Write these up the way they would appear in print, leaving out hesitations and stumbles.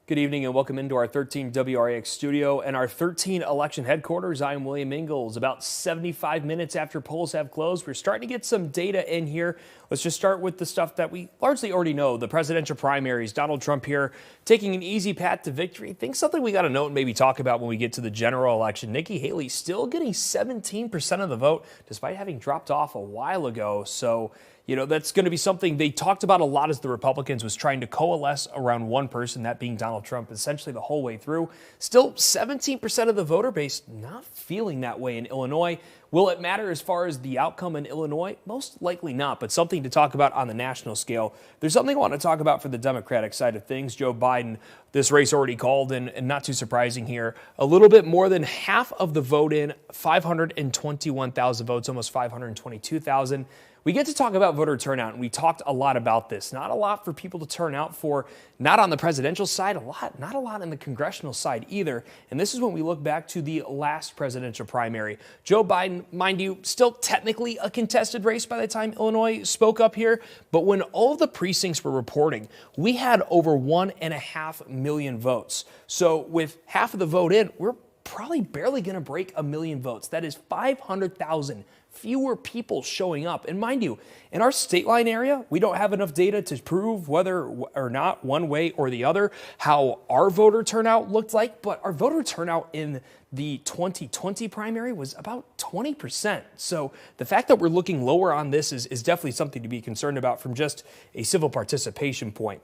Good evening and welcome into our 13 WRAX studio and our 13 election headquarters. I'm William Ingalls. About 75 minutes after polls have closed, we're starting to get some data in here. Let's just start with the stuff that we largely already know. The presidential primaries, Donald Trump here taking an easy path to victory. I think something we got to note and maybe talk about when we get to the general election. Nikki Haley still getting 17% of the vote despite having dropped off a while ago. So, that's going to be something they talked about a lot as the Republicans was trying to coalesce around one person, that being Donald Trump, essentially the whole way through. Still 17% of the voter base not feeling that way in Illinois. Will it matter as far as the outcome in Illinois? Most likely not, but something to talk about on the national scale. There's something I want to talk about for the Democratic side of things. Joe Biden, this race already called, and not too surprising here. A little bit more than half of the vote in, 521,000 votes, almost 522,000. We get to talk about voter turnout, and we talked a lot about this. Not a lot for people to turn out for, not on the presidential side, not a lot on the congressional side either. And this is when we look back to the last presidential primary. Joe Biden, mind you, still technically a contested race by the time Illinois spoke up here. But when all of the precincts were reporting, we had over 1.5 million votes. So with half of the vote in, we're probably barely going to break 1 million votes. That is 500,000 fewer people showing up. And mind you, in our state line area, we don't have enough data to prove whether or not one way or the other how our voter turnout looked like, but our voter turnout in the 2020 primary was about 20%. So the fact that we're looking lower on this is definitely something to be concerned about from just a civil participation point.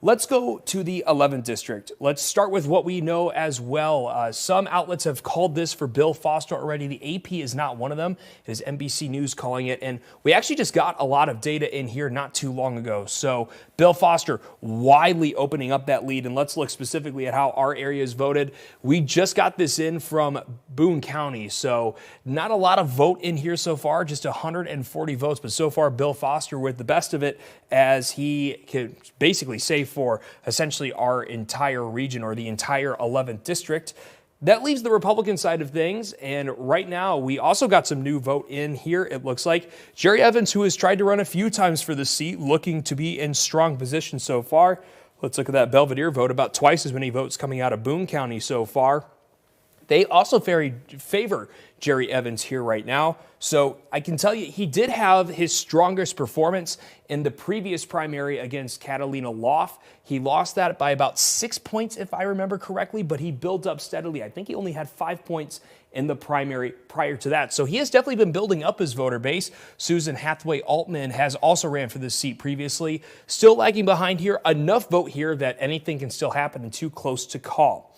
Let's go to the 11th district. Let's start with what we know as well. Some outlets have called this for Bill Foster already. The AP is not one of them. It is NBC News calling it. And we actually just got a lot of data in here not too long ago. So Bill Foster widely opening up that lead. And let's look specifically at how our area is voted. We just got this in from Boone County. So not a lot of vote in here so far, just 140 votes. But so far, Bill Foster with the best of it as he can basically say for essentially our entire region or the entire 11th district. That leaves the Republican side of things, and right now we also got some new vote in here, it looks like. Jerry Evans, who has tried to run a few times for the seat, looking to be in strong position so far. Let's look at that Belvedere vote, about twice as many votes coming out of Boone County so far. They also favor Jerry Evans here right now. So I can tell you he did have his strongest performance in the previous primary against Catalina Loft. He lost that by about 6 points, if I remember correctly, but he built up steadily. I think he only had 5 points in the primary prior to that. So he has definitely been building up his voter base. Susan Hathaway Altman has also ran for this seat previously. Still lagging behind here. Enough vote here that anything can still happen and too close to call.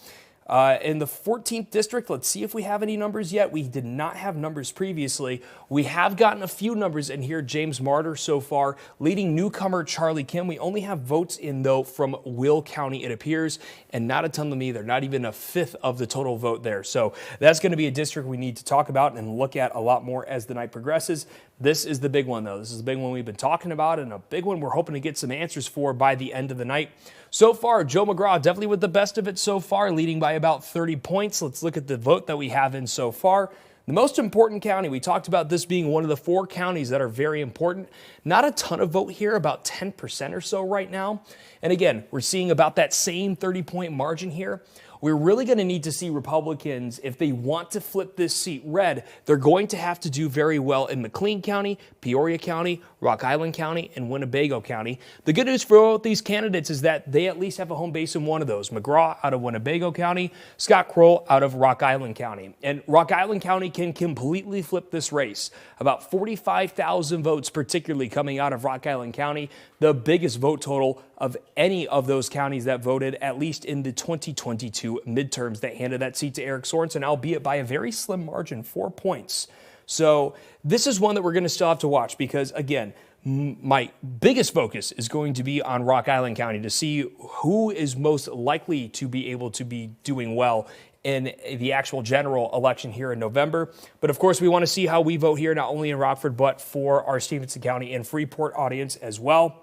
In the 14th district, let's see if we have any numbers yet. We did not have numbers previously. We have gotten a few numbers in here. James Martyr so far, leading newcomer Charlie Kim. We only have votes in, though, from Will County, it appears, and not a ton of them either, not even a fifth of the total vote there. So that's going to be a district we need to talk about and look at a lot more as the night progresses. This is the big one, though. This is the big one we've been talking about and a big one we're hoping to get some answers for by the end of the night. So far, Joe McGraw definitely with the best of it so far, leading by about 30 points. Let's look at the vote that we have in so far. The most important county, we talked about this being one of the 4 counties that are very important. Not a ton of vote here, about 10% or so right now. And again, we're seeing about that same 30-point margin here. We're really going to need to see Republicans, if they want to flip this seat red, they're going to have to do very well in McLean County, Peoria County, Rock Island County, and Winnebago County. The good news for both these candidates is that they at least have a home base in one of those. McGraw out of Winnebago County, Scott Kroll out of Rock Island County. And Rock Island County can completely flip this race. About 45,000 votes particularly coming out of Rock Island County, the biggest vote total of any of those counties that voted, at least in the 2022 midterms that handed that seat to Eric Sorensen, albeit by a very slim margin, 4 points. So this is one that we're going to still have to watch because, again, my biggest focus is going to be on Rock Island County to see who is most likely to be able to be doing well in the actual general election here in November. But of course, we want to see how we vote here, not only in Rockford, but for our Stephenson County and Freeport audience as well.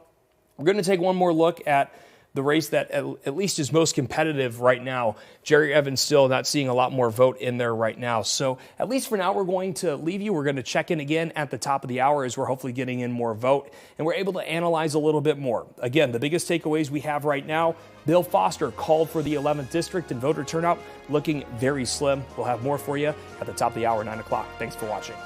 We're going to take one more look at the race that at least is most competitive right now. Jerry Evans still not seeing a lot more vote in there right now. So at least for now, we're going to leave you. We're going to check in again at the top of the hour as we're hopefully getting in more vote and we're able to analyze a little bit more. Again, the biggest takeaways we have right now: Bill Foster called for the 11th district and voter turnout looking very slim. We'll have more for you at the top of the hour, 9 o'clock. Thanks for watching.